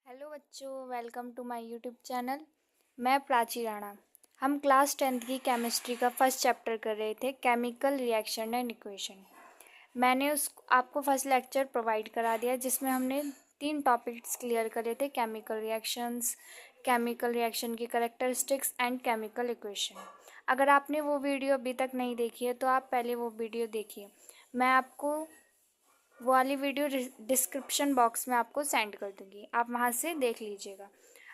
Hello बच्चों, welcome to my YouTube channel. मैं प्राची राणा। हम क्लास 10th की केमिस्ट्री का फर्स्ट चैप्टर कर रहे थे, केमिकल रिएक्शन एंड इक्वेशन। मैंने उस आपको फर्स्ट लेक्चर प्रोवाइड करा दिया जिसमें हमने 3 टॉपिक्स क्लियर करे थे, केमिकल रिएक्शंस, केमिकल रिएक्शन की कैरेक्टरिस्टिक्स एंड केमिकल इक्वेशन। अगर आपने वो वीडियो अभी तक नहीं देखी है तो आप पहले वो वीडियो देखिए। मैं आपको वो वाली वीडियो डिस्क्रिप्शन बॉक्स में आपको सेंड कर दूंगी, आप वहाँ से देख लीजिएगा।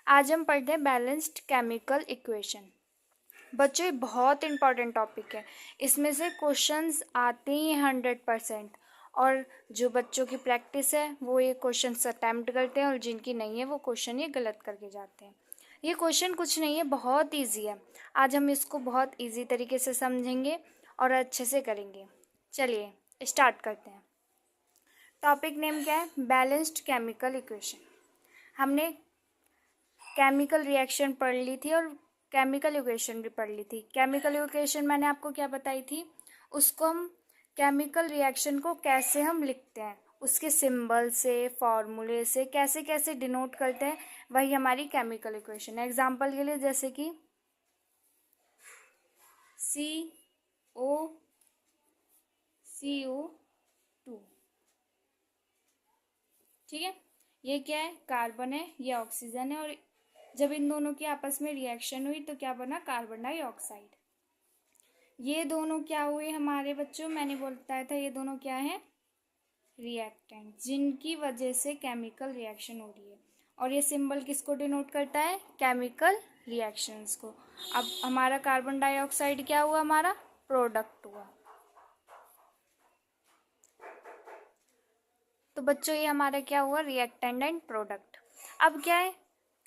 आज हम पढ़ते हैं बैलेंस्ड केमिकल इक्वेशन। बच्चों, ये बहुत इंपॉर्टेंट टॉपिक है। इसमें से क्वेश्चंस आते ही 100%। और जो बच्चों की प्रैक्टिस है वो ये क्वेश्चन अटैम्प्ट करते हैं, और जिनकी नहीं है वो क्वेश्चन ये गलत करके जाते हैं। ये क्वेश्चन कुछ नहीं है, बहुत ईजी है। आज हम इसको बहुत ईजी तरीके से समझेंगे और अच्छे से करेंगे। चलिए स्टार्ट करते हैं। टॉपिक नेम क्या है? Balanced chemical equation. हमने केमिकल रिएक्शन पढ़ ली थी और केमिकल इक्वेशन भी पढ़ ली थी। केमिकल इक्वेशन मैंने आपको क्या बताई थी, उसको हम केमिकल रिएक्शन को कैसे हम लिखते हैं, उसके सिंबल से, फॉर्मूले से कैसे कैसे डिनोट करते हैं, वही हमारी केमिकल इक्वेशन है। एग्जाम्पल के लिए जैसे कि CO2, ठीक है। ये क्या है? कार्बन है, ये ऑक्सीजन है, और जब इन दोनों की आपस में रिएक्शन हुई तो क्या बना? Carbon dioxide. ये दोनों क्या हुए हमारे बच्चों? मैंने बताया था ये दोनों क्या है? रिएक्टेंट, जिनकी वजह से केमिकल रिएक्शन हो रही है। और ये सिंबल किसको डिनोट करता है? केमिकल रिएक्शंस को। अब हमारा कार्बन डाइऑक्साइड क्या हुआ? हमारा प्रोडक्ट हुआ। तो बच्चों ये हमारा क्या हुआ? Reactant and product. अब क्या है?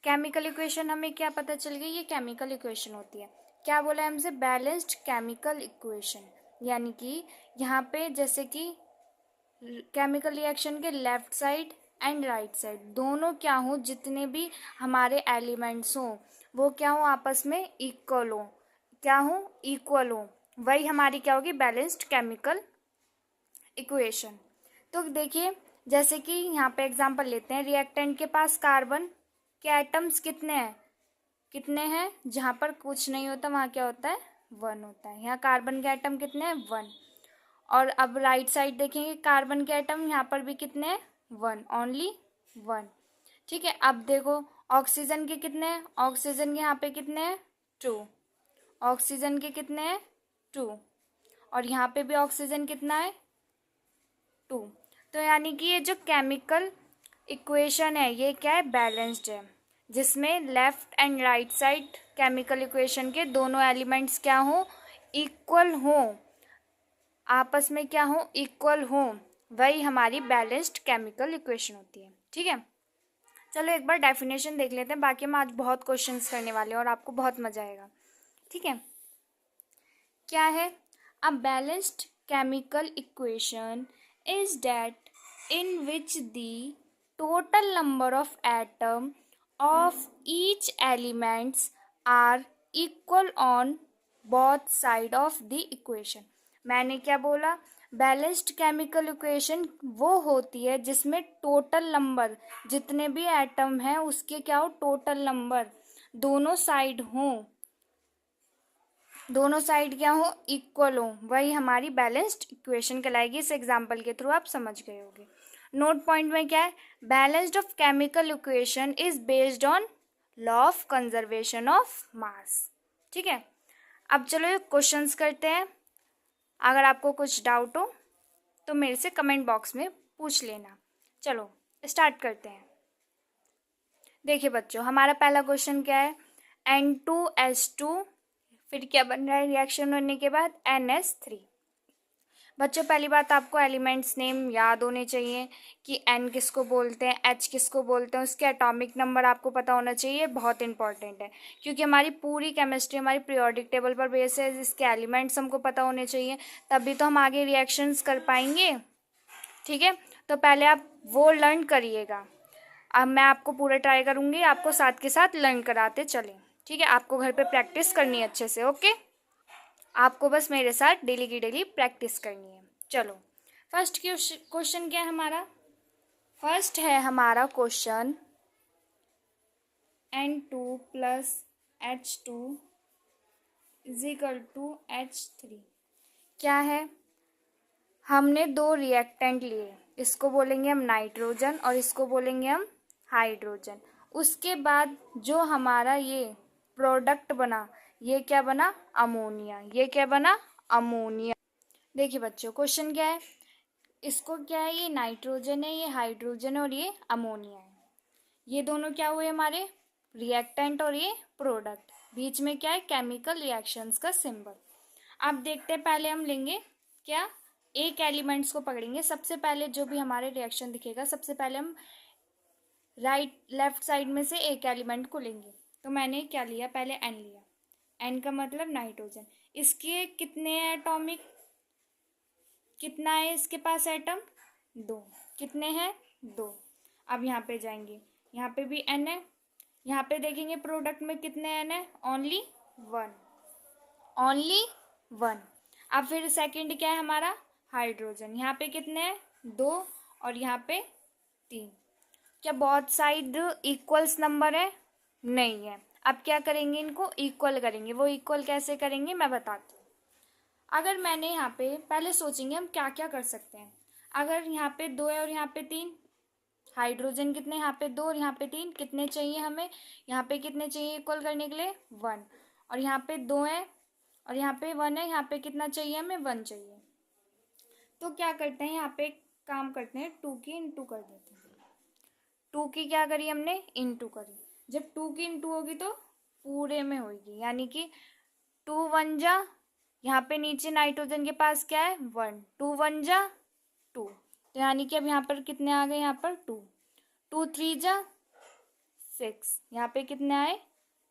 केमिकल इक्वेशन हमें क्या पता चल गई? ये केमिकल इक्वेशन होती है। क्या बोला है हमसे? Balanced chemical equation. यानी कि यहाँ पे जैसे कि केमिकल रिएक्शन के left side and right side दोनों क्या हो, जितने भी हमारे एलिमेंट्स हों वो क्या हो? आपस में इक्वल हो। क्या हो? इक्वल हो। वही हमारी क्या होगी? Balanced chemical equation. तो देखिए, जैसे कि यहाँ पे एग्जांपल लेते हैं, रिएक्टेंट के पास कार्बन के एटम्स कितने हैं? कितने हैं? जहाँ पर कुछ नहीं होता वहाँ क्या होता है? 1 होता है। यहाँ कार्बन के एटम कितने हैं? 1। और अब राइट साइड देखेंगे, कार्बन के एटम यहाँ पर भी कितने हैं? 1, ओनली 1। ठीक है। अब देखो ऑक्सीजन के कितने हैं? ऑक्सीजन के यहाँ पे कितने हैं? 2। ऑक्सीजन के कितने हैं? 2। और यहाँ पे भी ऑक्सीजन कितना है? 2। तो यानी कि ये जो केमिकल इक्वेशन है ये क्या है? बैलेंस्ड है, जिसमें left and right side chemical equation के दोनों एलिमेंट्स क्या हो? इक्वल हो, आपस में क्या हो? इक्वल हो। वही हमारी बैलेंस्ड केमिकल इक्वेशन होती है। ठीक है। चलो एक बार डेफिनेशन देख लेते हैं, बाकी हम आज बहुत क्वेश्चंस करने वाले हैं और आपको बहुत मजा आएगा। ठीक है। क्या है? A balanced chemical equation is that in which the total number of atom of each elements are equal on both side of the equation। मैंने क्या बोला? बैलेंस्ड केमिकल इक्वेशन वो होती है जिसमें टोटल नंबर, जितने भी एटम हैं उसके क्या हो? टोटल नंबर दोनों साइड हों, दोनों साइड क्या हो? इक्वल हो। वही हमारी बैलेंस्ड इक्वेशन कहलाएगी। इस एग्जांपल के थ्रू आप समझ गए होंगे। नोट पॉइंट में क्या है? Balanced of chemical equation is based on law of conservation of mass. ठीक है। अब चलो क्वेश्चंस करते हैं। अगर आपको कुछ डाउट हो तो मेरे से कमेंट बॉक्स में पूछ लेना। चलो स्टार्ट करते हैं। देखिए बच्चों, हमारा पहला क्वेश्चन क्या है? N2H2, फिर क्या बन रहा है रिएक्शन होने के बाद? NH3। बच्चों पहली बात, आपको एलिमेंट्स नेम याद होने चाहिए कि N किसको बोलते हैं, H किसको बोलते हैं, उसके एटॉमिक नंबर आपको पता होना चाहिए। बहुत इंपॉर्टेंट है क्योंकि हमारी पूरी केमिस्ट्री हमारी पीरियोडिक टेबल पर बेस है। इसके एलिमेंट्स हमको पता होने चाहिए, तभी तो हम आगे रिएक्शंस कर पाएंगे। ठीक है। तो पहले आप वो लर्न करिएगा। अब मैं आपको पूरा ट्राई करूँगी आपको साथ के साथ लर्न कराते चलें। ठीक है। आपको घर पे प्रैक्टिस करनी है अच्छे से। ओके, आपको बस मेरे साथ डेली की डेली प्रैक्टिस करनी है। चलो फर्स्ट क्वेश्चन क्या है हमारा? फर्स्ट है हमारा question, N2 plus H2 is equal to H3। क्या है, हमने दो रिएक्टेंट लिए, इसको बोलेंगे हम नाइट्रोजन और इसको बोलेंगे हम हाइड्रोजन। उसके बाद जो हमारा ये प्रोडक्ट बना, ये क्या बना, अमोनिया। ये क्या बना, अमोनिया। देखिए बच्चों, क्वेश्चन क्या है, इसको क्या है, ये नाइट्रोजन है, ये हाइड्रोजन है और ये अमोनिया है। ये दोनों क्या हुए हमारे रिएक्टेंट और ये प्रोडक्ट। बीच में क्या है, केमिकल रिएक्शंस का सिंबल। अब देखते हैं, पहले हम लेंगे क्या, एक एलिमेंट्स को पकड़ेंगे। सबसे पहले जो भी हमारे रिएक्शन दिखेगा, सबसे पहले हम लेफ्ट साइड में से एक एलिमेंट को लेंगे। तो मैंने क्या लिया, पहले एन लिया। एन का मतलब नाइट्रोजन। इसके कितने एटॉमिक, कितना है इसके पास एटम, 2। कितने हैं, 2। अब यहाँ पे जाएंगे, यहाँ पे भी एन है। यहाँ पे देखेंगे प्रोडक्ट में कितने एन है, ओनली 1, ओनली 1। अब फिर सेकंड क्या है हमारा, हाइड्रोजन। यहाँ पे कितने हैं, 2 और यहाँ पे 3। क्या बहुत साइड इक्वल्स नंबर है, नहीं है। अब क्या करेंगे, इनको इक्वल करेंगे। वो इक्वल कैसे करेंगे मैं बताती हूँ। अगर मैंने यहाँ पे पहले सोचेंगे हम क्या क्या कर सकते हैं। अगर यहाँ पे 2 है और यहाँ पे 3, हाइड्रोजन कितने, यहाँ पे 2 और यहाँ पे 3, कितने चाहिए हमें, यहाँ पे कितने चाहिए इक्वल करने के लिए, 1। और यहाँ पे 2 है और यहाँ पे 1 है, यहाँ पे कितना चाहिए हमें, 1 चाहिए। तो क्या करते हैं, यहाँ पे काम करते हैं, 2 की इंटू कर देते हैं। 2 की क्या करी हमने, इंटू करी। जब 2 की इंटू होगी तो पूरे में होगी, यानी कि 2 1 जा, यहाँ पे नीचे नाइट्रोजन के पास क्या है, 1, 2 1 जा 2। तो यानी कि अब यहाँ पर कितने आ गए, यहाँ पर 2, 2 3 जा 6, यहाँ पे कितने आए,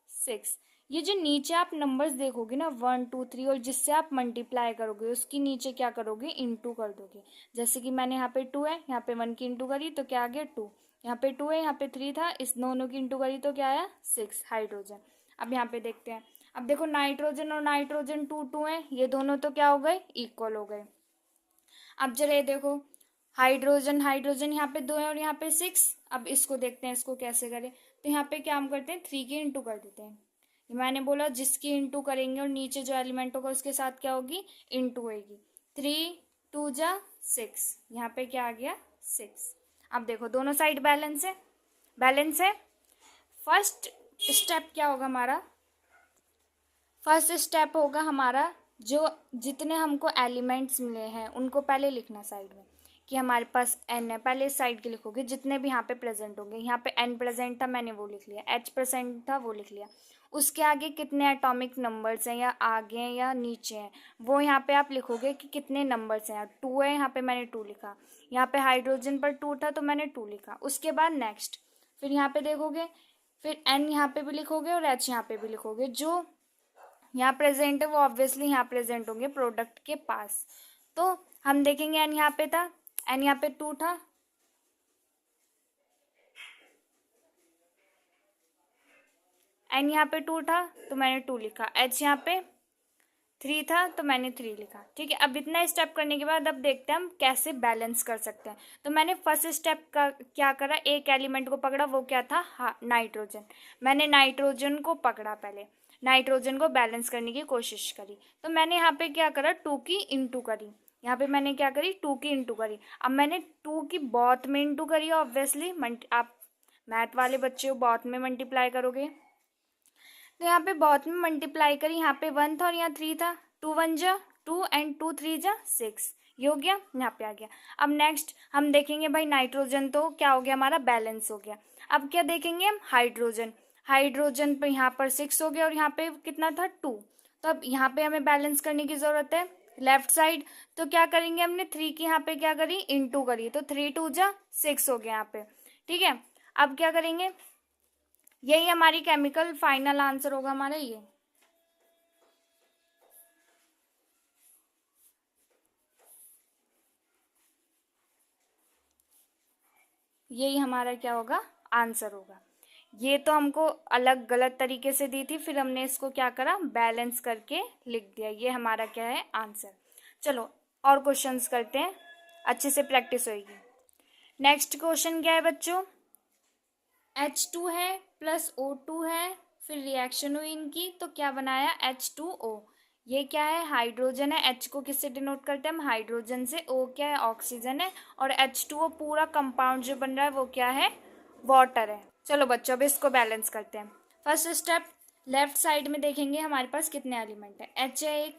6। ये जो नीचे आप नंबर्स देखोगे ना, 1 2 3, और जिससे आप मल्टीप्लाई करोगे उसकी नीचे क्या करोगे, इंटू कर दोगे। जैसे कि मैंने यहाँ पे 2 है, यहाँ पे 1 की इंटू करी तो क्या आ गया 2। यहाँ पे 2 है, यहाँ पे 3 था, इस दोनों की इंटू करी तो क्या आया, 6 हाइड्रोजन। अब यहाँ पे देखते हैं, अब देखो नाइट्रोजन और नाइट्रोजन 2 2 है, ये दोनों तो क्या हो गए, इक्वल हो गए। अब जरा ये देखो, हाइड्रोजन हाइड्रोजन यहाँ पे 2 है और यहाँ पे 6। अब इसको देखते हैं, इसको कैसे करें। तो यहाँ पे क्या हम करते हैं, 3 की इंटू कर देते हैं। मैंने बोला जिसकी इंटू करेंगे और नीचे जो एलिमेंट होगा उसके साथ क्या होगी, इंटू होगी। 3 2 जा 6, यहाँ पे क्या आ गया, 6। अब देखो दोनों साइड बैलेंस है, बैलेंस है। फर्स्ट स्टेप क्या होगा हमारा, फर्स्ट स्टेप होगा हमारा, जो जितने हमको एलिमेंट्स मिले हैं उनको पहले लिखना साइड में, कि हमारे पास एन है। पहले इस साइड के लिखोगे जितने भी यहाँ पे प्रेजेंट होंगे। यहाँ पे एन प्रेजेंट था, मैंने वो लिख लिया। एच प्रेजेंट था, वो लिख लिया। उसके आगे कितने एटॉमिक नंबर्स हैं, या आगे हैं या नीचे हैं, वो यहाँ पे आप लिखोगे कि कितने नंबर्स हैं। 2 है, यहाँ पे मैंने 2 लिखा। यहाँ पे हाइड्रोजन पर 2 था तो मैंने 2 लिखा। उसके बाद नेक्स्ट, फिर यहाँ पे देखोगे, फिर एन यहाँ पे भी लिखोगे और एच यहाँ पे भी लिखोगे। जो यहाँ प्रेजेंट है वो ऑब्वियसली यहाँ प्रेजेंट होंगे प्रोडक्ट के पास। तो हम देखेंगे एन यहाँ पे था, एन यहाँ पे 2 था, एन यहाँ पे 2 था तो मैंने 2 लिखा। एच यहाँ पे 3 था तो मैंने 3 लिखा। ठीक है, अब इतना स्टेप करने के बाद अब देखते हैं हम कैसे बैलेंस कर सकते हैं। तो मैंने फर्स्ट स्टेप का क्या करा, एक एलिमेंट को पकड़ा, वो क्या था, नाइट्रोजन। मैंने नाइट्रोजन को पकड़ा, पहले नाइट्रोजन को बैलेंस करने की कोशिश करी। तो मैंने यहाँ पे क्या करा, 2 की इंटू करी। यहाँ पे मैंने क्या करी, 2 की इंटू करी। अब मैंने 2 की बहुत में इंटू करी, ऑब्वियसली आप मैथ वाले बच्चे हो, बहुत में मल्टीप्लाई करोगे। तो यहाँ पे बहुत में मल्टीप्लाई करी, यहाँ पे 1 था और यहाँ 3 था। 2 1 जा 2 एंड 2 3 जा 6, ये हो गया, यहाँ पे आ गया। अब नेक्स्ट हम देखेंगे भाई, नाइट्रोजन तो क्या हो गया हमारा, बैलेंस हो गया। अब क्या देखेंगे हम, हाइड्रोजन। हाइड्रोजन पे यहाँ पर 6 हो गया और यहाँ पे कितना था, 2। तो अब यहाँ पे हमें बैलेंस करने की ज़रूरत है लेफ्ट साइड। तो क्या करेंगे, हमने 3 की यहाँ पे क्या करी, इंटू करी, तो 3 2 जा 6 हो गया यहाँ पे। ठीक है, अब क्या करेंगे, यही हमारी केमिकल फाइनल आंसर होगा हमारा। यही हमारा क्या होगा, आंसर होगा। ये तो हमको अलग गलत तरीके से दी थी, फिर हमने इसको क्या करा, बैलेंस करके लिख दिया। ये हमारा क्या है, आंसर। चलो और क्वेश्चंस करते हैं, अच्छे से प्रैक्टिस होगी। नेक्स्ट क्वेश्चन क्या है बच्चों, H2 है प्लस O2 है, फिर रिएक्शन हुई इनकी तो क्या बनाया H2O। ये क्या है हाइड्रोजन है, H को किससे डिनोट करते हैं हम हाइड्रोजन से, O क्या है ऑक्सीजन है, और H2O पूरा कंपाउंड जो बन रहा है वो क्या है वाटर है। चलो बच्चों अब इसको बैलेंस करते हैं। फर्स्ट स्टेप लेफ्ट साइड में देखेंगे हमारे पास कितने एलिमेंट है, H है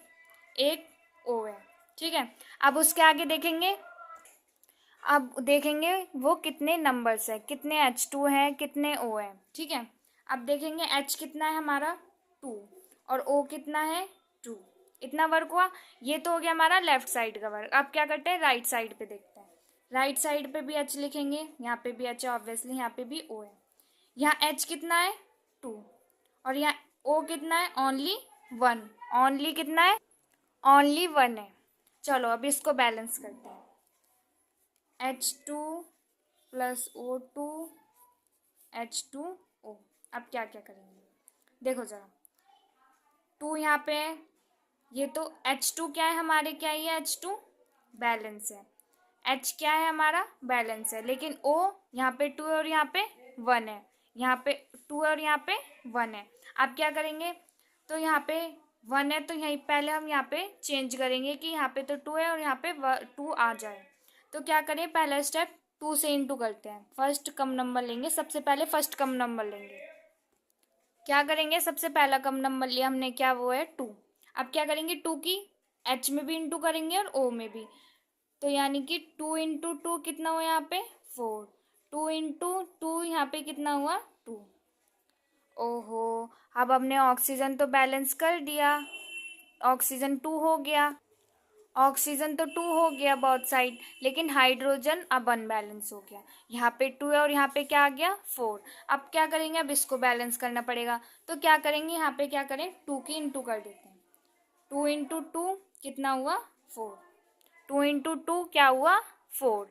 एक O है, ठीक है। अब उसके आगे देखेंगे, अब देखेंगे वो कितने नंबर्स है, कितने H2 है कितने O है, ठीक है। अब देखेंगे H कितना है हमारा 2 और O कितना है 2, इतना वर्क हुआ। ये तो हो गया हमारा लेफ्ट साइड का वर्क। अब क्या करते हैं राइट साइड पे देखते हैं। राइट साइड पे भी H लिखेंगे, यहाँ पे भी H है ऑब्वियसली, यहाँ पे भी O है। यहाँ H कितना है 2 और यहाँ O कितना है ओनली 1, ओनली कितना है ओनली 1 है। चलो अब इसको बैलेंस करते हैं। H2 plus O2 H2O। अब क्या क्या करेंगे देखो ज़रा, 2 यहाँ पे है, ये तो H2 क्या है हमारे, क्या है ये H2 बैलेंस है, H क्या है हमारा बैलेंस है, लेकिन O यहाँ पे 2 है और यहाँ पे 1 है, यहाँ पे 2 है और यहाँ पे 1 है। अब क्या करेंगे, तो यहाँ पे 1 है तो यहीं पहले हम यहाँ पे चेंज करेंगे कि यहाँ पे तो 2 है और यहाँ पे 2 आ जाए। तो क्या करें, पहला स्टेप 2 से इंटू करते हैं, फर्स्ट कम नंबर लेंगे, सबसे पहले फर्स्ट कम नंबर लेंगे। क्या करेंगे, सबसे पहला कम नंबर लिया हमने, क्या वो है 2। अब क्या करेंगे 2 की H में भी इंटू करेंगे और O में भी, तो यानी कि 2 इंटू 2 कितना हुआ यहाँ पे 4, 2 इंटू 2 यहाँ पे कितना हुआ 2। ओहो, अब हमने ऑक्सीजन तो बैलेंस कर दिया, ऑक्सीजन 2 हो गया, ऑक्सीजन तो 2 हो गया बहुत साइड, लेकिन हाइड्रोजन अब अनबैलेंस हो गया, यहाँ पे 2 है और यहाँ पे क्या आ गया 4। अब क्या करेंगे, अब इसको बैलेंस करना पड़ेगा, तो क्या करेंगे यहाँ पे क्या करें 2 की इंटू कर देते हैं, 2 इंटू 2 कितना हुआ 4, 2 इंटू 2 क्या हुआ 4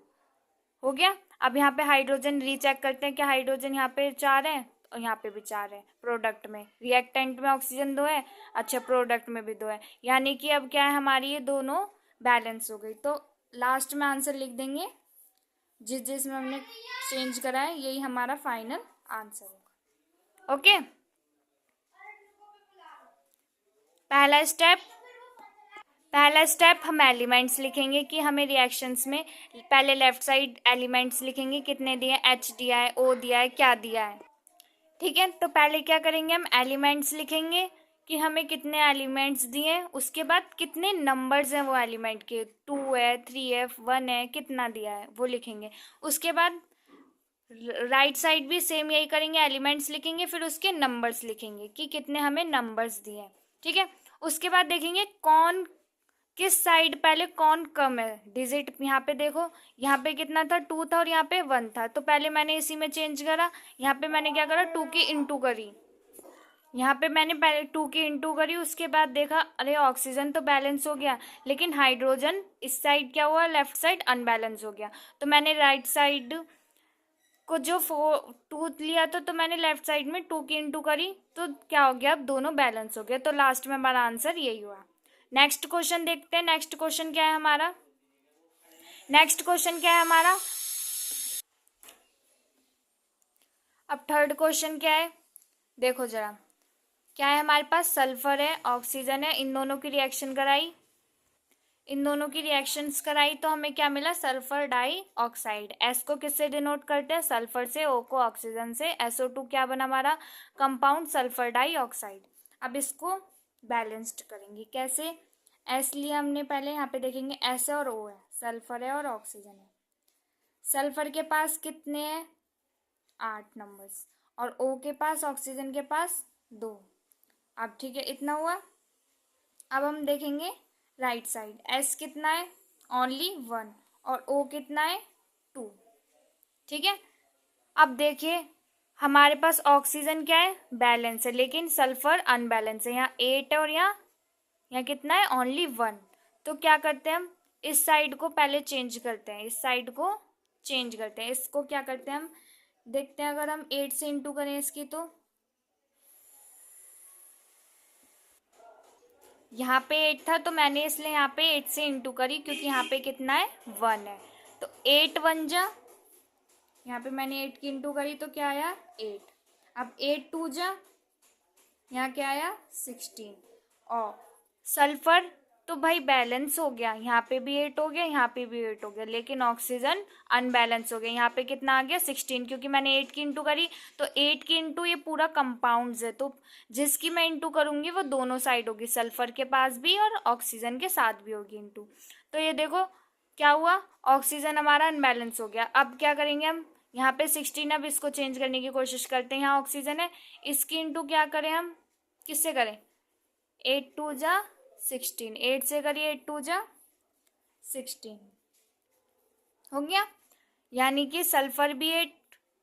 हो गया। अब यहाँ पे हाइड्रोजन रीचेक करते हैं, क्या हाइड्रोजन यहाँ पे 4 है और यहाँ पे भी 4 है, प्रोडक्ट में रिएक्टेंट में ऑक्सीजन 2 है, अच्छा प्रोडक्ट में भी 2 है, यानी कि अब क्या है हमारी ये दोनों बैलेंस हो गई। तो लास्ट में आंसर लिख देंगे, जिस जिसमें हमने चेंज करा है यही हमारा फाइनल आंसर होगा। ओके, पहला स्टेप हम एलिमेंट्स लिखेंगे कि हमें रिएक्शंस में पहले लेफ्ट साइड एलिमेंट्स लिखेंगे, कितने दिए H दिया है O दिया है क्या दिया है, ठीक है। तो पहले क्या करेंगे हम एलिमेंट्स लिखेंगे कि हमें कितने एलिमेंट्स दिए हैं, उसके बाद कितने नंबर्स हैं वो एलिमेंट के, 2 है 3 है 1 है कितना दिया है वो लिखेंगे। उसके बाद राइट साइड भी सेम यही करेंगे, एलिमेंट्स लिखेंगे फिर उसके नंबर्स लिखेंगे कि कितने हमें नंबर्स दिए हैं, ठीक है। उसके बाद देखेंगे कौन किस साइड पहले कौन कम है डिजिट, यहाँ पे देखो यहाँ पे कितना था 2 था और यहाँ पे 1 था, तो पहले मैंने इसी में चेंज करा, यहाँ पे मैंने क्या करा 2 की इंटू करी, यहाँ पे मैंने पहले 2 की इंटू करी, उसके बाद देखा अरे ऑक्सीजन तो बैलेंस हो गया लेकिन हाइड्रोजन इस साइड क्या हुआ लेफ्ट साइड अनबैलेंस हो गया, तो मैंने राइट साइड को जो 2 लिया था तो मैंने लेफ्ट साइड में 2 की इंटू करी, तो क्या हो गया अब दोनों बैलेंस हो गया, तो लास्ट में हमारा आंसर यही हुआ। नेक्स्ट क्वेश्चन देखते हैं, नेक्स्ट क्वेश्चन क्या है हमारा, नेक्स्ट क्वेश्चन क्या है हमारा, अब थर्ड क्वेश्चन क्या है देखो जरा, क्या है हमारे पास सल्फर है ऑक्सीजन है, इन दोनों की रिएक्शन कराई, इन दोनों की रिएक्शंस कराई तो हमें क्या मिला सल्फर डाई ऑक्साइड। एस को किससे डिनोट करते हैं सल्फर से, ओ को ऑक्सीजन से, SO2 क्या बना हमारा कंपाउंड सल्फर डाई ऑक्साइड। अब इसको बैलेंस्ड करेंगे कैसे, एस लिया हमने पहले, यहाँ पे देखेंगे एस है और ओ है, सल्फर है और ऑक्सीजन है, सल्फर के पास कितने हैं 8 नंबर्स और ओ के पास ऑक्सीजन के पास 2। अब ठीक है इतना हुआ। अब हम देखेंगे राइट साइड, एस कितना है ओनली 1 और ओ कितना है 2, ठीक है। अब देखिए हमारे पास ऑक्सीजन क्या है बैलेंस है लेकिन सल्फर अनबैलेंस है, यहाँ 8 है और यहाँ कितना है ओनली 1, तो क्या करते हैं हम इस साइड को पहले चेंज करते हैं, इस साइड को चेंज करते हैं, इसको क्या करते हैं हम देखते हैं, अगर हम 8 से इंटू करें इसकी तो यहाँ पे 8 था तो मैंने इसलिए यहाँ पे 8 से इंटू करी क्योंकि यहाँ पे कितना है 1 है, तो 8 1 जा यहाँ पे मैंने 8 की इंटू करी तो क्या आया 8। अब 8 2 जा, यहाँ क्या आया 16। और सल्फर तो भाई बैलेंस हो गया, यहाँ पे भी 8 हो गया, यहाँ पे भी 8 हो गया, लेकिन ऑक्सीजन अनबैलेंस हो गया। यहाँ पे कितना आ गया 16, क्योंकि मैंने 8 की इंटू करी तो 8 की इंटू ये पूरा कंपाउंड्स है, तो जिसकी मैं इंटू करूँगी वो दोनों साइड होगी, सल्फर के पास भी और ऑक्सीजन के साथ भी होगी इंटू। तो ये देखो क्या हुआ, ऑक्सीजन हमारा अनबैलेंस हो गया। अब क्या करेंगे हम, यहाँ पे 16, अब इसको चेंज करने की कोशिश करते हैं। यहाँ ऑक्सीजन है, इसकी इंटू क्या करें हम, किससे करें, 8 2 जा 16, 8 से करिए 8 2 जा 16 हो गया। यानी कि सल्फर भी 8,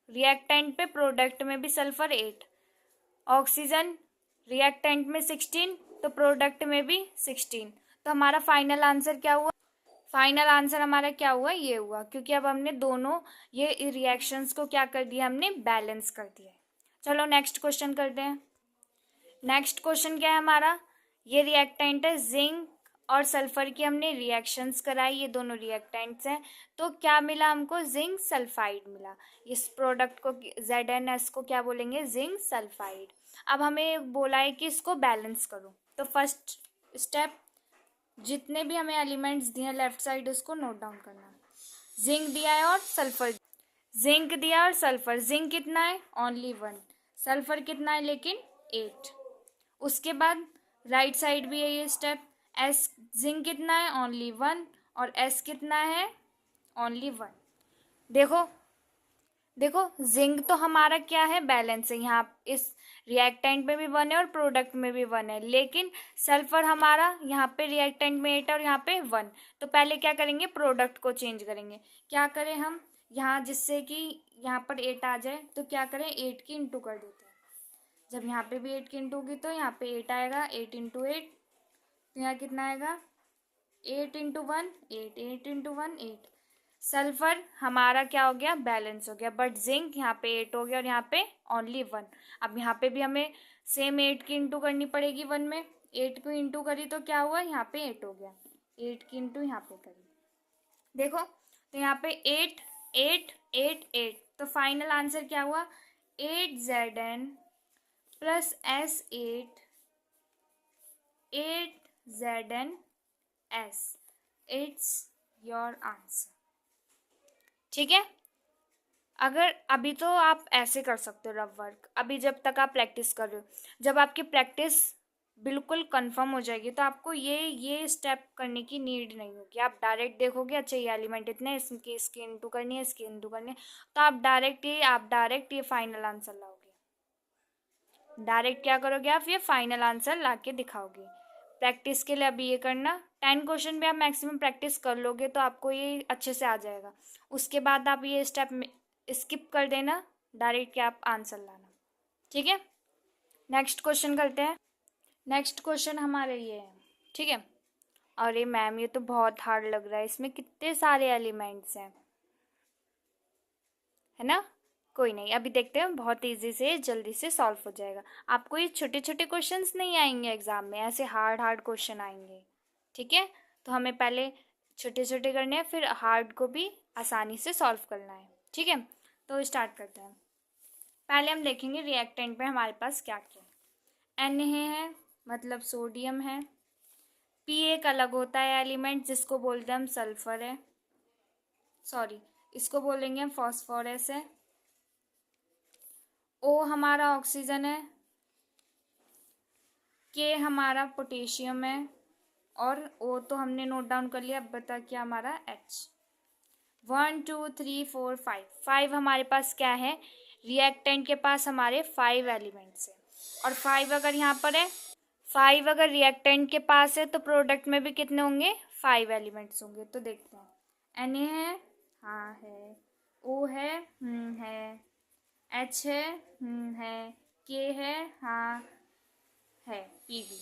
रिएक्टेंट पे प्रोडक्ट में भी सल्फर 8, ऑक्सीजन रिएक्टेंट में 16 तो प्रोडक्ट में भी 16। तो हमारा फाइनल आंसर क्या हुआ, फाइनल आंसर हमारा क्या हुआ, ये हुआ, क्योंकि अब हमने दोनों ये रिएक्शंस को क्या कर दिया, हमने बैलेंस कर दिया। चलो नेक्स्ट क्वेश्चन करते हैं। नेक्स्ट क्वेश्चन क्या है हमारा, ये रिएक्टेंट है जिंक और सल्फर की हमने रिएक्शंस कराई, ये दोनों रिएक्टेंट्स हैं, तो क्या मिला हमको, जिंक सल्फाइड मिला। इस प्रोडक्ट को ZnS को क्या बोलेंगे, जिंक सल्फाइड। अब हमें बोला है कि इसको बैलेंस करो, तो फर्स्ट स्टेप जितने भी हमें एलिमेंट्स दिए हैं लेफ्ट साइड उसको नोट डाउन करना। जिंक दिया है और सल्फर, जिंक दिया और सल्फर, जिंक कितना है ओनली 1, सल्फर कितना है लेकिन 8। उसके बाद राइट साइड भी है ये स्टेप, एस जिंक कितना है ओनली 1 और एस कितना है ओनली 1। देखो देखो जिंक तो हमारा क्या है, बैलेंस है, यहाँ इस रिएक्टेंट में भी 1 है और प्रोडक्ट में भी 1 है, लेकिन सल्फर हमारा यहाँ पे रिएक्टेंट में 8 है और यहाँ पे 1। तो पहले क्या करेंगे, प्रोडक्ट को चेंज करेंगे। क्या करें हम, यहाँ जिससे कि यहाँ पर 8 आ जाए तो क्या करें, 8 की इंटू कर देते हैं। जब यहाँ पे भी 8 की इंटू होगी तो यहाँ पे 8 आएगा, 8 इंटू 8 तो यहाँ कितना आएगा 8 इंटू 1 8, 8 इंटू 1 8। सल्फर हमारा क्या हो गया, बैलेंस हो गया, बट जिंक यहाँ पे 8 हो गया और यहाँ पे ओनली 1। अब यहाँ पे भी हमें सेम 8 की इंटू करनी पड़ेगी 1 में, 8 को इंटू करी तो क्या हुआ, यहाँ पे 8 हो गया, 8 की इंटू यहाँ पे करी, देखो तो यहाँ पे 8 8 8 8, तो फाइनल आंसर क्या हुआ, 8Zn plus S8 8ZnS, it's your answer. ठीक है, अगर अभी तो आप ऐसे कर सकते हो रफ वर्क, अभी जब तक आप प्रैक्टिस कर रहे हो, जब आपकी प्रैक्टिस बिल्कुल कंफर्म हो जाएगी तो आपको ये स्टेप करने की नीड नहीं होगी। आप डायरेक्ट देखोगे अच्छा ये एलिमेंट इतने, इसकी इंटू करनी है, इसकी इंटू करनी है, तो आप डायरेक्ट ये फाइनल आंसर लाओगे। डायरेक्ट क्या करोगे, आप ये फाइनल आंसर ला के दिखाओगे। प्रैक्टिस के लिए अभी ये करना, 10 क्वेश्चन भी आप मैक्सिमम प्रैक्टिस कर लोगे तो आपको ये अच्छे से आ जाएगा। उसके बाद आप ये स्टेप स्किप कर देना, डायरेक्ट क्या आप आंसर लाना। ठीक है, नेक्स्ट क्वेश्चन करते हैं। नेक्स्ट क्वेश्चन हमारे ये है, ठीक है। अरे मैम ये तो बहुत हार्ड लग रहा है, इसमें कितने सारे एलिमेंट्स हैं, है ना। कोई नहीं, अभी देखते हैं, बहुत इजी से जल्दी से सॉल्व हो जाएगा। आपको ये छोटे छोटे क्वेश्चंस नहीं आएंगे एग्जाम में, ऐसे हार्ड क्वेश्चन आएंगे। ठीक है, तो हमें पहले छोटे छोटे करने हैं, फिर हार्ड को भी आसानी से सॉल्व करना है। ठीक है, तो स्टार्ट करते हैं। पहले हम देखेंगे रिएक्टेंट में हमारे पास क्या क्या Na है, मतलब सोडियम है। P एक अलग होता है एलिमेंट जिसको बोलते हैं हम सल्फर है, सॉरी इसको बोलेंगे हम फॉस्फोरस है। O हमारा ऑक्सीजन है, K हमारा पोटेशियम है, और O तो हमने नोट डाउन कर लिया। अब बता क्या हमारा H। 1 2 3 4 5 हमारे पास क्या है, रिएक्टेंट के पास हमारे 5 एलिमेंट्स है, और 5 अगर यहाँ पर है, 5 अगर रिएक्टेंट के पास है तो प्रोडक्ट में भी कितने होंगे, 5 एलिमेंट्स होंगे। तो देखते हैं, Na है, हाँ है, O है, H है, K है, हाँ है, P भी।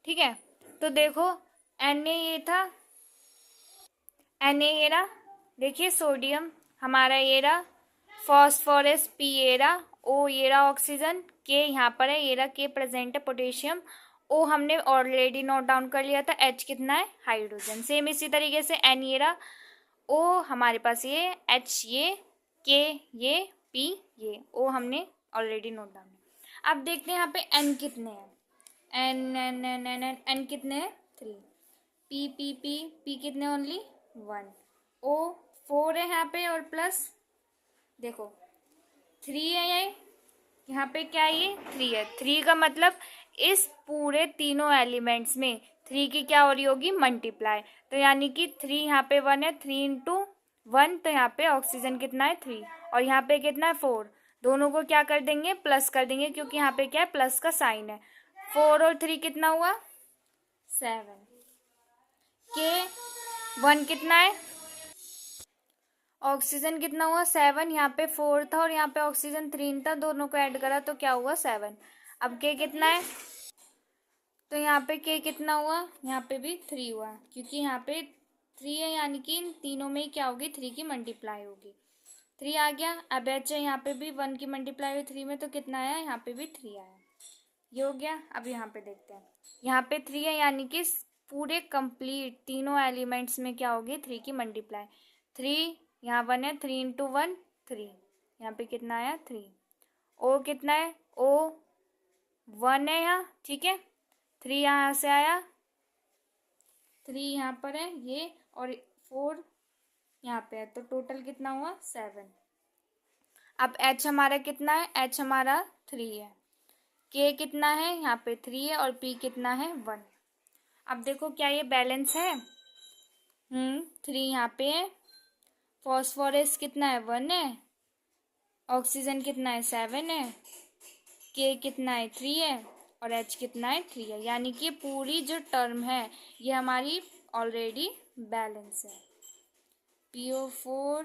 ठीक है, तो देखो Na ये था, Na ये रहा, देखिए सोडियम हमारा ये रहा, फॉस्फोरस P ये रहा, O ये रहा ऑक्सीजन, K यहाँ पर है, ये रहा K प्रेजेंट है पोटेशियम, O हमने ऑलरेडी नोट डाउन कर लिया था, H कितना है हाइड्रोजन। सेम इसी तरीके से N ये रहा, O हमारे पास ये, H ये, के ये, पी ये, ओ हमने ऑलरेडी नोट डाउन है। अब देखते हैं यहाँ पे एन कितने हैं। N N N N N N कितने हैं 3। पी पी पी पी कितने ओनली 1। ओ 4 है यहाँ पे और प्लस देखो 3 है ये, यहाँ पे क्या है ये 3 है। 3 का मतलब इस पूरे तीनों एलिमेंट्स में 3 की क्या हो रही होगी मल्टीप्लाई, तो यानी कि 3 यहाँ पे 1 है, 3 इंटू 1, तो यहाँ पे ऑक्सीजन कितना है 3 और यहाँ पे कितना है 4। दोनों को क्या कर देंगे प्लस कर देंगे क्योंकि यहाँ पे क्या है प्लस का साइन है। 4 और 3 कितना हुआ 7। के 1 कितना है ऑक्सीजन कितना हुआ 7, यहाँ पे 4 था और यहाँ पे ऑक्सीजन 3 था, दोनों को ऐड करा तो क्या हुआ 7। अब के कितना है तो यहाँ पे के कितना हुआ, यहाँ पे भी 3 हुआ क्योंकि यहाँ पे 3 है, यानी कि इन तीनों में ही क्या होगी 3 की मल्टीप्लाई होगी। 3 आ गया। अब एच है, यहाँ पे भी 1 की मल्टीप्लाई हुई 3 में तो कितना आया, यहाँ पे भी 3 आया। ये हो गया। अब यहाँ पे देखते हैं, यहाँ पे 3 है यानी कि पूरे कंप्लीट तीनों एलिमेंट्स में क्या होगी 3 की मल्टीप्लाई। 3 यहाँ 1 है, 3 इंटू 1 3, यहाँ पे कितना आया 3। ओ कितना है ओ 1 है यहाँ, ठीक है। 3 यहाँ से आया, 3 यहाँ पर है ये और 4 यहाँ पे है, तो टोटल कितना हुआ 7। अब एच हमारा कितना है, एच हमारा 3 है। के कितना है यहाँ पे 3 है और पी कितना है 1। अब देखो क्या ये बैलेंस है, 3 यहाँ पे है। फॉस्फोरस कितना है 1 है, ऑक्सीजन कितना है 7 है, के कितना है 3 है और एच कितना है 3 है, यानी कि पूरी जो टर्म है ये हमारी ऑलरेडी बैलेंस है। PO4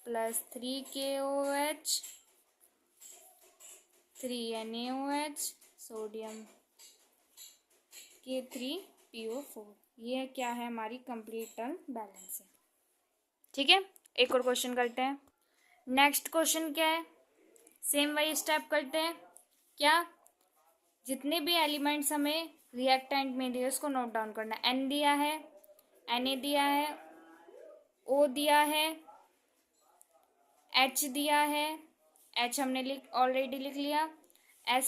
plus 3KOH 3NaOH sodium K3PO4, ये क्या है हमारी कंप्लीट टर्म बैलेंस है। ठीक है, एक और क्वेश्चन करते हैं। नेक्स्ट क्वेश्चन क्या है, सेम वही स्टेप करते हैं। क्या, जितने भी एलिमेंट्स हमें रिएक्टेंट में दिए उसको नोट डाउन करना है। एन दिया है, Na दिया है, O दिया है, H दिया है, H हमने ऑलरेडी लिख लिया, S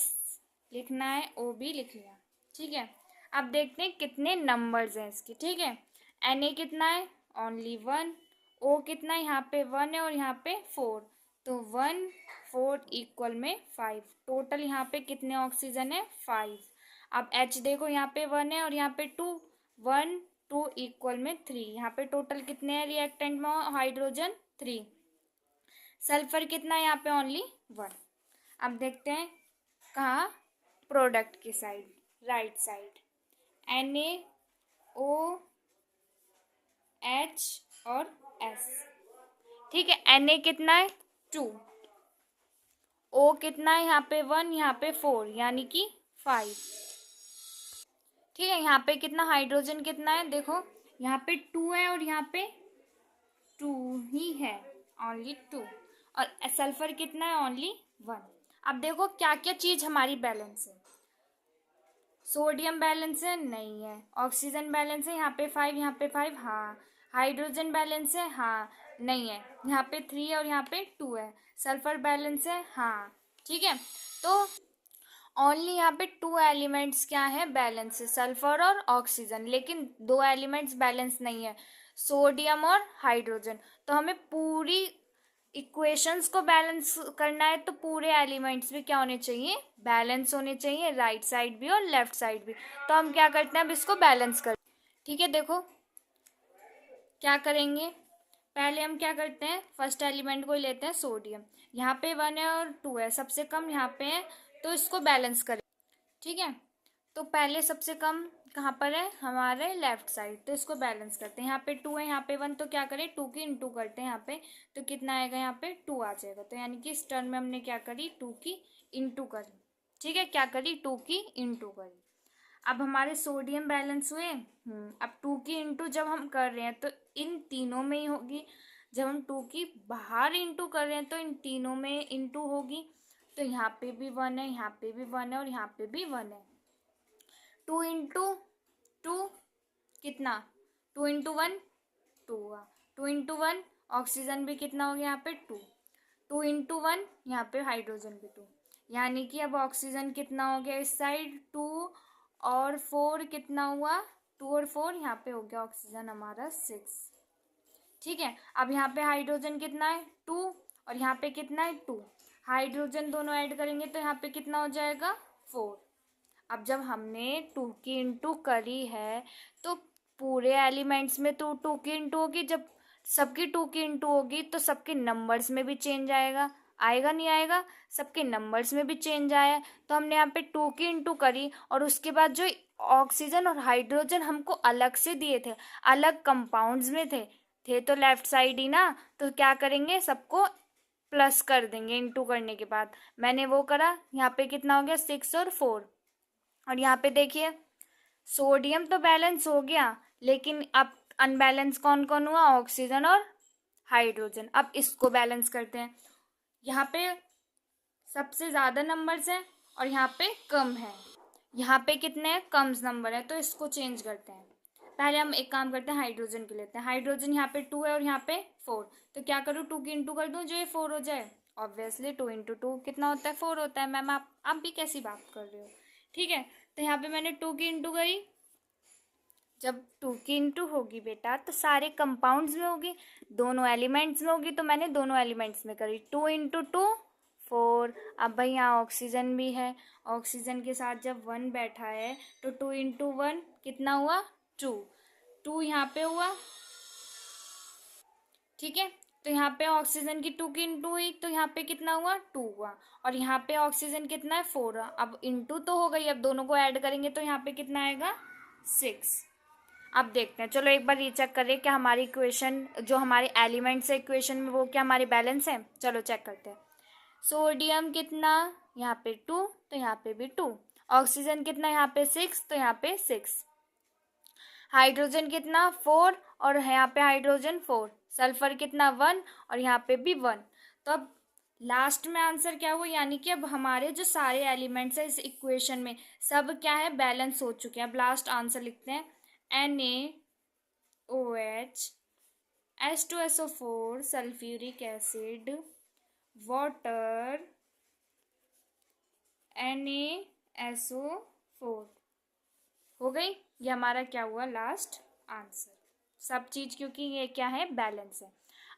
लिखना है, O भी लिख लिया। ठीक है, अब देखते हैं कितने नंबर्स हैं इसके। ठीक है, Na कितना है ओनली 1, O कितना है यहाँ पे 1 है और यहाँ पे 4, तो 1 4 इक्वल में 5। टोटल यहाँ पे कितने ऑक्सीजन है 5। अब H देखो यहाँ पे 1 है और यहाँ पे 2, 1 2 इक्वल में 3, यहाँ पे टोटल कितने हैं रिएक्टेंट में हाइड्रोजन 3। सल्फर कितना है यहाँ पे ओनली 1। अब देखते हैं कहाँ, प्रोडक्ट की साइड, राइट साइड, NaOH और S। ठीक है, Na कितना है 2, O कितना है यहाँ पे 1, यहाँ पे 4, यानी कि 5। ठीक है, यहाँ पे कितना हाइड्रोजन कितना है देखो, यहाँ पे 2 है और यहाँ पे 2 ही है, ओनली 2, और सल्फर कितना है ओनली 1। अब देखो क्या क्या चीज़ हमारी बैलेंस है। सोडियम बैलेंस है नहीं है, ऑक्सीजन बैलेंस है यहाँ पे 5, यहाँ पे 5 हाँ, हाइड्रोजन बैलेंस है हाँ नहीं है, यहाँ पे 3 है और यहाँ पे 2 है, सल्फर बैलेंस है हाँ। ठीक है, तो ओनली यहाँ पे 2 एलिमेंट्स क्या है बैलेंस है, सल्फर और ऑक्सीजन, लेकिन 2 एलिमेंट्स बैलेंस नहीं है, सोडियम और हाइड्रोजन। तो हमें पूरी इक्वेशंस को बैलेंस करना है तो पूरे एलिमेंट्स भी क्या होने चाहिए बैलेंस होने चाहिए, राइट साइड भी और लेफ्ट साइड भी। तो हम क्या करते हैं अब इसको बैलेंस कर। ठीक है, देखो क्या करेंगे, पहले हम क्या करते हैं फर्स्ट एलिमेंट को ही लेते हैं सोडियम, यहाँ पे 1 है और 2 है, सबसे कम यहाँ पे है तो इसको बैलेंस करें। ठीक है, तो पहले सबसे कम कहाँ पर है हमारे लेफ्ट साइड, तो इसको बैलेंस करते हैं। यहाँ पे 2 है, यहाँ पे 1, तो क्या करें 2 की इंटू करते हैं यहाँ पे, तो कितना आएगा यहाँ पे 2 आ जाएगा, तो यानी कि इस टर्म में हमने क्या करी 2 की इंटू करी। ठीक है, क्या करी 2 की इंटू करी। अब हमारे सोडियम बैलेंस हुए, अब 2 की इंटू जब हम कर रहे हैं तो इन तीनों में ही होगी, जब हम 2 की बाहर इंटू कर रहे हैं तो इन तीनों में इंटू होगी, तो यहाँ पे भी 1 है, यहाँ पे भी 1 है और यहाँ पे भी 1 है। 2 इंटू 2 कितना, 2 इंटू 1 2 हुआ, 2 इंटू 1 ऑक्सीजन भी कितना हो गया यहाँ पे 2, 2 इंटू 1, यहाँ पे हाइड्रोजन भी 2, यानी कि अब ऑक्सीजन कितना हो गया इस साइड 2 और 4 कितना हुआ 2 और 4, यहाँ पे हो गया ऑक्सीजन हमारा 6। ठीक है, अब यहाँ पे हाइड्रोजन कितना है 2 और यहाँ पे कितना है 2, हाइड्रोजन दोनों ऐड करेंगे तो यहाँ पे कितना हो जाएगा 4। अब जब हमने 2 की इंटू करी है तो पूरे एलिमेंट्स में तो 2 की इंटू होगी, जब सबकी 2 की इंटू होगी तो सबके नंबर्स में भी चेंज आएगा, आएगा नहीं आएगा, सबके नंबर्स में भी चेंज आया। तो हमने यहाँ पे 2 की इंटू करी और उसके बाद जो ऑक्सीजन और हाइड्रोजन हमको अलग से दिए थे, अलग कंपाउंड्स में थे तो लेफ्ट साइड ही ना, तो क्या करेंगे सबको प्लस कर देंगे इंटू करने के बाद। मैंने वो करा, यहाँ पे कितना हो गया 6 और 4। और यहाँ पे देखिए सोडियम तो बैलेंस हो गया, लेकिन अब अनबैलेंस कौन कौन हुआ, ऑक्सीजन और हाइड्रोजन। अब इसको बैलेंस करते हैं, यहाँ पे सबसे ज़्यादा नंबर्स हैं और यहाँ पे कम है, यहाँ पे कितने हैं कम नंबर है, तो इसको चेंज करते हैं। पहले हम एक काम करते हैं, हाइड्रोजन के लेते हैं। हाइड्रोजन यहाँ पे 2 है और यहाँ पे 4, तो क्या करूँ 2 की इंटू कर दूँ जो ये 4 हो जाए। ऑब्वियसली 2 इंटू 2 कितना होता है 4 होता है। मैम आप भी कैसी बात कर रहे हो। ठीक है, तो यहाँ पे मैंने 2 की इंटू करी, जब 2 की इंटू होगी बेटा तो सारे कंपाउंड्स में होगी, दोनों एलिमेंट्स में होगी, तो मैंने दोनों एलिमेंट्स में करी 2 इंटू 2 4। अब भाई यहाँ ऑक्सीजन भी है, ऑक्सीजन के साथ जब 1 बैठा है तो 2 इंटू 1 कितना हुआ 2 यहाँ पे हुआ। ठीक है, तो यहाँ पे ऑक्सीजन की 2 की इंटू हुई तो यहाँ पे कितना हुआ 2 हुआ, और यहाँ पे ऑक्सीजन कितना है 4। अब इंटू तो हो गई, अब दोनों को ऐड करेंगे तो यहाँ पे कितना आएगा 6। अब देखते हैं, चलो एक बार रीचेक करें क्या हमारी इक्वेशन जो हमारे एलिमेंट्स है इक्वेशन में वो क्या हमारी बैलेंस है। चलो चेक करते हैं। सोडियम कितना, यहाँ पे 2 तो यहाँ पे भी 2, ऑक्सीजन कितना यहाँ पे 6 तो यहाँ पे 6, हाइड्रोजन कितना 4 और यहाँ पे हाइड्रोजन 4, सल्फर कितना 1 और यहाँ पे भी 1। तो अब लास्ट में आंसर क्या हुआ, यानी कि अब हमारे जो सारे एलिमेंट्स है इस इक्वेशन में सब क्या है बैलेंस हो चुके हैं। अब लास्ट आंसर लिखते हैं NaOH H2SO4 sulphuric acid water NaSO4 हो गई। ये हमारा क्या हुआ लास्ट आंसर। सब चीज़ क्योंकि ये क्या है बैलेंस है।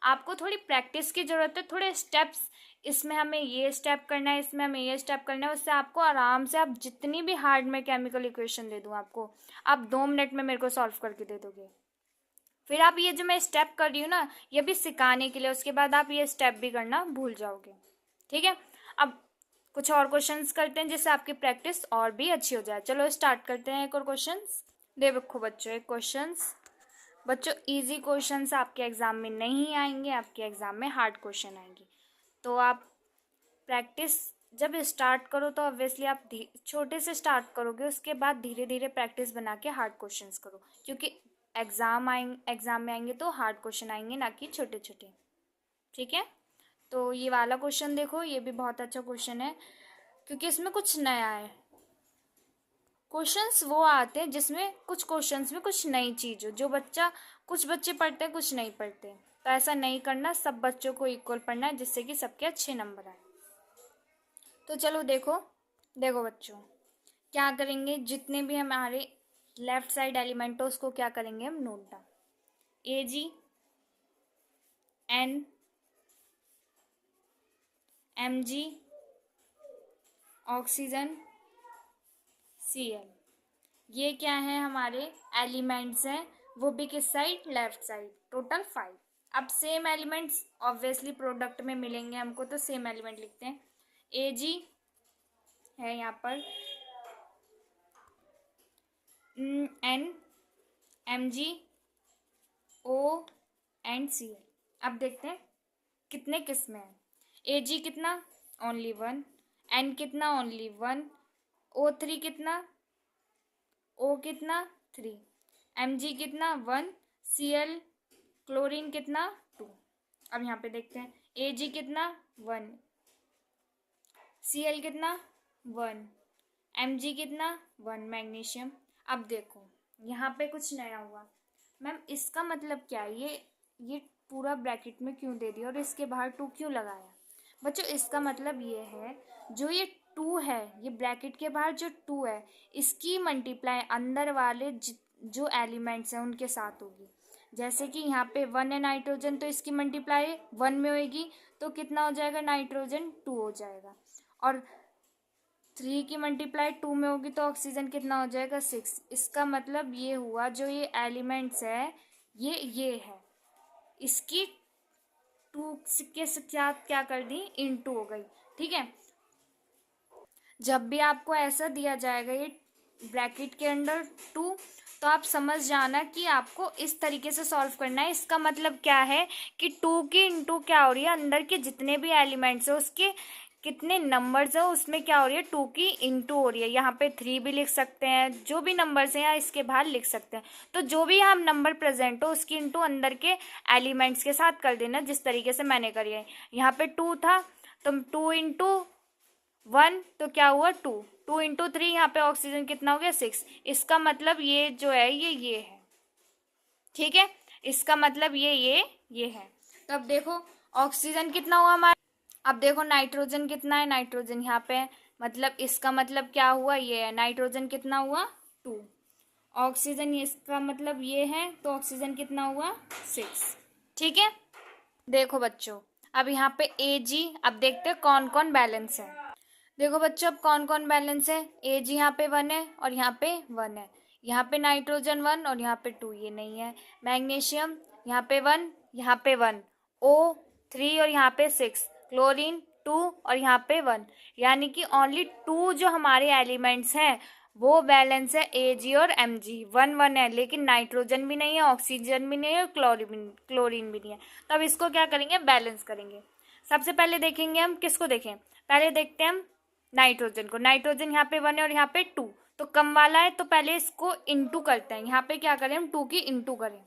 आपको थोड़ी प्रैक्टिस की ज़रूरत है, थोड़े स्टेप्स, इसमें हमें ये स्टेप करना है, इसमें हमें ये स्टेप करना है, उससे आपको आराम से आप जितनी भी हार्ड में केमिकल इक्वेशन दे दूँ आपको, आप 2 मिनट में मेरे को सॉल्व करके दे दोगे। फिर आप ये जो मैं स्टेप कर रही हूँ ना ये भी सिखाने के लिए, उसके बाद आप ये स्टेप भी करना भूल जाओगे। ठीक है, अब कुछ और क्वेश्चंस करते हैं जिससे आपकी प्रैक्टिस और भी अच्छी हो जाए। चलो स्टार्ट करते हैं एक और क्वेश्चंस। देखो बच्चों एक क्वेश्चंस, बच्चों इजी क्वेश्चंस आपके एग्ज़ाम में नहीं आएंगे, आपके एग्ज़ाम में हार्ड क्वेश्चन आएंगे। तो आप प्रैक्टिस जब स्टार्ट करो तो ऑब्वियसली आप छोटे से स्टार्ट करोगे, उसके बाद धीरे धीरे प्रैक्टिस बना के हार्ड क्वेश्चंस करो, क्योंकि एग्ज़ाम में आएंगे तो हार्ड क्वेश्चन आएंगे ना कि छोटे छोटे। ठीक है, तो ये वाला क्वेश्चन देखो, ये भी बहुत अच्छा क्वेश्चन है क्योंकि इसमें कुछ नया है। क्वेश्चंस वो आते हैं जिसमें कुछ क्वेश्चंस में कुछ नई चीज़ हो, जो बच्चा कुछ बच्चे पढ़ते हैं कुछ नहीं पढ़ते, तो ऐसा नहीं करना, सब बच्चों को इक्वल पढ़ना है जिससे कि सबके अच्छे नंबर आए। तो चलो देखो बच्चों क्या करेंगे, जितने भी हमारे लेफ्ट साइड एलिमेंट हो उसको क्या करेंगे हम note down. Ag N Mg oxygen Cl, ये क्या है हमारे एलिमेंट्स हैं, वो भी किस साइड लेफ्ट साइड, टोटल 5। अब सेम एलिमेंट्स ऑब्वियसली प्रोडक्ट में मिलेंगे हमको, तो सेम एलिमेंट लिखते हैं। Ag है यहाँ पर N Mg O and Cl। अब देखते हैं कितने किस्में हैं। Ag कितना ओनली 1, N कितना ओनली 1, O3 कितना, O कितना 3, Mg कितना 1, Cl क्लोरीन कितना 2। अब यहाँ पे देखते हैं Ag कितना 1, Cl कितना 1, Mg कितना 1 मैग्नीशियम। अब देखो यहाँ पे कुछ नया हुआ, मैम इसका मतलब क्या है, ये पूरा ब्रैकेट में क्यों दे दिया और इसके बाहर 2 क्यों लगाया। बच्चों इसका मतलब ये है, जो ये 2 है, ये ब्रैकेट के बाहर जो 2 है, इसकी मल्टीप्लाई अंदर वाले जो एलिमेंट्स हैं उनके साथ होगी। जैसे कि यहाँ पे 1 है नाइट्रोजन, तो इसकी मल्टीप्लाई 1 में होगी, तो कितना हो जाएगा, नाइट्रोजन 2 हो जाएगा। और 3 की मल्टीप्लाई 2 में होगी तो ऑक्सीजन कितना हो जाएगा, 6। इसका मतलब ये हुआ, जो ये एलिमेंट्स है ये है, इसकी 2 के साथ क्या कर दी, इनटू हो गई। ठीक है, जब भी आपको ऐसा दिया जाएगा ये ब्रैकेट के अंदर 2, तो आप समझ जाना कि आपको इस तरीके से सॉल्व करना है। इसका मतलब क्या है कि 2 की इंटू क्या हो रही है, अंदर के जितने भी एलिमेंट्स है उसके कितने नंबर्स है उसमें क्या हो रही है, 2 की इंटू हो रही है। यहाँ पे 3 भी लिख सकते हैं, जो भी नंबर्स हैं या इसके बाहर लिख सकते हैं। तो जो भी यहाँ नंबर प्रेजेंट हो उसकी इंटू अंदर के एलिमेंट्स के साथ कर देना, जिस तरीके से मैंने करी है। यहाँ पे 2 था तो 2 इंटू 1 तो क्या हुआ 2, 2 इंटू 3, यहाँ पे ऑक्सीजन कितना हो गया 6। इसका मतलब ये जो है ये है। ठीक है, इसका मतलब ये है। तो अब देखो ऑक्सीजन कितना हुआ हमारा, अब देखो नाइट्रोजन कितना है, नाइट्रोजन यहाँ पे है, मतलब इसका मतलब क्या हुआ, ये है। नाइट्रोजन कितना हुआ 2, ऑक्सीजन इसका मतलब ये है, तो ऑक्सीजन कितना हुआ 6। ठीक है, देखो बच्चों अब यहाँ पे Ag, अब देखते हैं कौन कौन बैलेंस है। देखो बच्चों अब कौन कौन बैलेंस है, Ag यहाँ पे 1 है और यहाँ पे 1 है, यहाँ पे नाइट्रोजन 1 और यहाँ पे 2, ये नहीं है। मैग्नीशियम यहाँ पे 1, यहाँ पे 1, O 3 और यहाँ पे 6, क्लोरीन 2 और यहाँ पे 1, यानी कि ओनली 2 जो हमारे एलिमेंट्स हैं वो बैलेंस है Ag और Mg। 1 1 है, लेकिन नाइट्रोजन भी नहीं है, ऑक्सीजन भी नहीं है, क्लोरीन भी नहीं है। तो अब इसको क्या करेंगे, बैलेंस करेंगे। सबसे पहले देखेंगे हम किसको, देखें पहले देखते हैं हम नाइट्रोजन को। नाइट्रोजन यहाँ पे 1 है और यहाँ पे 2, तो कम वाला है, तो पहले इसको इंटू करते हैं। यहाँ पे क्या करें हम, 2 की इंटू करें,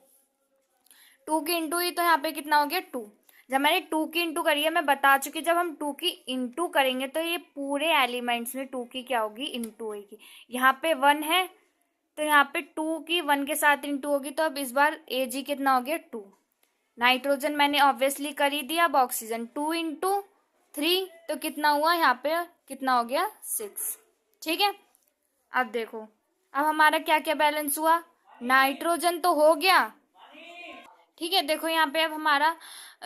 2 की इंटू ही, तो यहाँ पे कितना हो गया 2। जब मैंने 2 की इंटू करी है, मैं बता चुकी, जब हम 2 की इंटू करेंगे तो ये पूरे एलिमेंट्स में 2 की क्या होगी, इंटू होगी। यहाँ पे 1 है तो यहाँ पे 2 की 1 के साथ इंटू होगी, तो अब इस बार Ag कितना हो गया 2। नाइट्रोजन मैंने ऑब्वियसली कर ही दिया, अब ऑक्सीजन 2 इंटू 3 तो कितना हुआ, यहाँ पे कितना हो गया 6। ठीक है, अब देखो अब हमारा क्या क्या बैलेंस हुआ, नाइट्रोजन तो हो गया। ठीक है, देखो यहाँ पे अब हमारा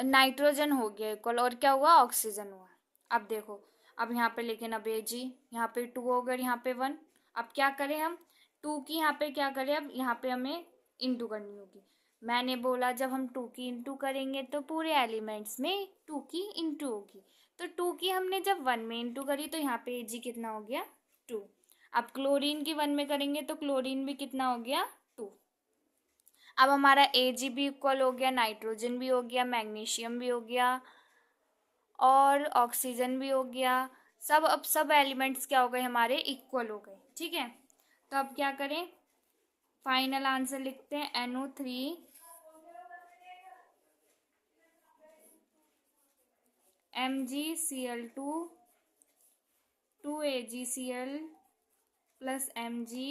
नाइट्रोजन हो गया इक्वल, और क्या हुआ, ऑक्सीजन हुआ। अब देखो अब यहाँ पे, लेकिन अब Ag यहाँ पे 2 हो गया, यहाँ पे 1। अब क्या करें हम, 2 की यहाँ पे क्या करें, अब यहाँ पे हमें इंटू करनी होगी। मैंने बोला जब हम 2 की इंटू करेंगे तो पूरे एलिमेंट्स में 2 की इंटू होगी, तो 2 की हमने जब 1 में इंटू करी तो यहाँ पे Ag कितना हो गया 2। अब क्लोरीन की 1 में करेंगे तो क्लोरीन भी कितना हो गया 2। अब हमारा Ag भी इक्वल हो गया, नाइट्रोजन भी हो गया, मैग्नीशियम भी हो गया और ऑक्सीजन भी हो गया। सब अब सब एलिमेंट्स क्या हो गए, हमारे इक्वल हो गए। ठीक है, तो अब क्या करें, फाइनल आंसर लिखते हैं NO3 MgCl2 2AgCl plus Mg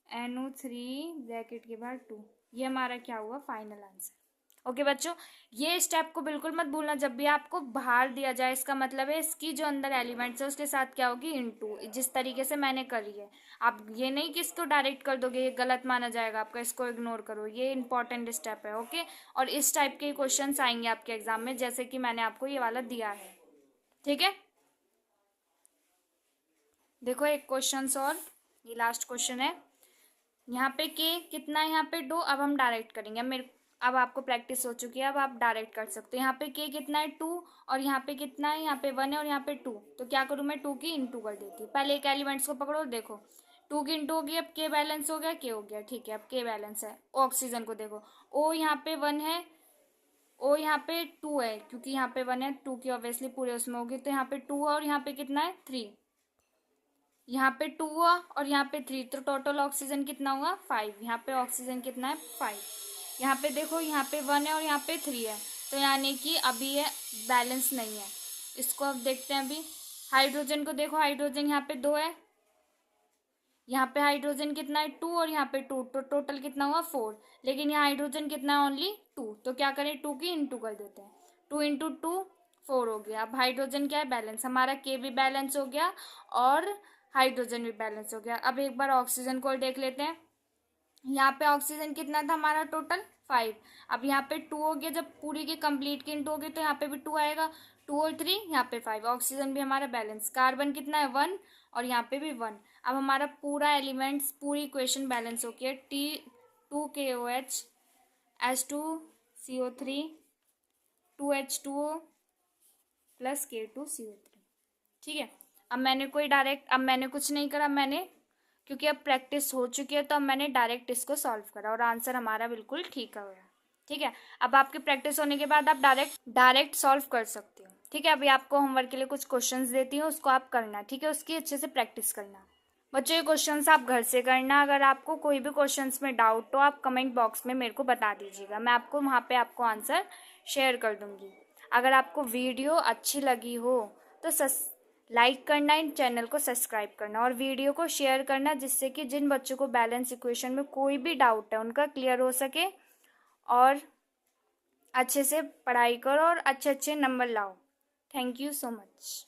NO3 bracket के बाद 2, ये हमारा क्या हुआ फाइनल आंसर। ओके बच्चों, ये स्टेप को बिल्कुल मत भूलना, जब भी आपको बाहर दिया जाए इसका मतलब है इसकी जो अंदर एलिमेंट्स है उसके साथ क्या होगी, इनटू, जिस तरीके से मैंने करी है। आप ये नहीं कि इसको डायरेक्ट कर दोगे, ये गलत माना जाएगा आपका, इसको इग्नोर करो, ये इंपॉर्टेंट स्टेप है। ओके, और इस टाइप के क्वेश्चन आएंगे आपके एग्जाम में, जैसे कि मैंने आपको ये वाला दिया है। ठीक है, देखो एक क्वेश्चन और, ये लास्ट क्वेश्चन है। यहाँ पे के कितना है, यहाँ पे 2, अब हम डायरेक्ट करेंगे। मेरे अब आपको प्रैक्टिस हो चुकी है, अब आप डायरेक्ट कर सकते हो। यहाँ पे के कितना है 2, और यहाँ पे कितना है, यहाँ पे 1 है और यहाँ पे 2, तो क्या करूँ मैं 2 की इंटू कर देती हूँ। पहले एक एलिमेंट्स को पकड़ो, देखो 2 की इंटू होगी, अब के बैलेंस हो गया, के हो गया। ठीक है, अब के बैलेंस है। ऑक्सीजन को देखो, ओ यहाँ पे 1 है, ओ यहाँ पे 2 है, क्योंकि यहाँ पे 1 है, 2 की ऑब्वियसली पूरे उसमें होगी, तो यहाँ पे 2 है और यहाँ पे कितना है 3, यहाँ पे 2 हुआ और यहाँ पे 3, तो टोटल ऑक्सीजन कितना हुआ 5। यहाँ पे ऑक्सीजन कितना है 5। यहाँ पे देखो, यहाँ पे 1 है और यहाँ पे 3 है, तो यानी कि अभी ये बैलेंस नहीं है। इसको अब देखते हैं। अभी हाइड्रोजन को देखो, हाइड्रोजन यहाँ पे 2 है, यहाँ पे हाइड्रोजन कितना है 2 और यहाँ पे 2, तो टोटल कितना हुआ 4, लेकिन यहाँ हाइड्रोजन कितना है ओनली 2, तो क्या करें 2 की इंटू कर देते हैं। 2 इंटू 2 4 हो गया। अब हाइड्रोजन क्या है, बैलेंस, हमारा के भी बैलेंस हो गया और हाइड्रोजन भी बैलेंस हो गया। अब एक बार ऑक्सीजन को देख लेते हैं। यहाँ पे ऑक्सीजन कितना था हमारा, टोटल 5। अब यहाँ पे 2 हो गया, जब पूरी की कंप्लीट की 2 हो गई तो यहाँ पे भी 2 आएगा, 2 और 3 यहाँ पे 5। ऑक्सीजन भी हमारा बैलेंस, कार्बन कितना है 1 और यहाँ पे भी 1। अब हमारा पूरा एलिमेंट्स, पूरी इक्वेशन बैलेंस हो गया। T2KOH H2CO3 2H2O plus K2CO3। ठीक है। अब मैंने कुछ नहीं करा, क्योंकि अब प्रैक्टिस हो चुकी है तो अब मैंने डायरेक्ट इसको सॉल्व करा और आंसर हमारा बिल्कुल ठीक आ गया। ठीक है। अब आपकी प्रैक्टिस होने के बाद आप डायरेक्ट सॉल्व कर सकते हो। ठीक है। अभी आपको होमवर्क के लिए कुछ क्वेश्चंस देती हूँ, उसको आप करना। ठीक है, उसकी अच्छे से प्रैक्टिस करना। बच्चों ये क्वेश्चंस आप घर से करना। अगर आपको कोई भी क्वेश्चंस में डाउट हो आप कमेंट बॉक्स में मेरे को बता दीजिएगा, मैं आपको वहाँ पे आपको आंसर शेयर कर दूँगी। अगर आपको वीडियो अच्छी लगी हो तो लाइक करना, इन चैनल को सब्सक्राइब करना और वीडियो को शेयर करना, जिससे कि जिन बच्चों को बैलेंस इक्वेशन में कोई भी डाउट है उनका क्लियर हो सके और अच्छे से पढ़ाई करो और अच्छे अच्छे नंबर लाओ। Thank you so much.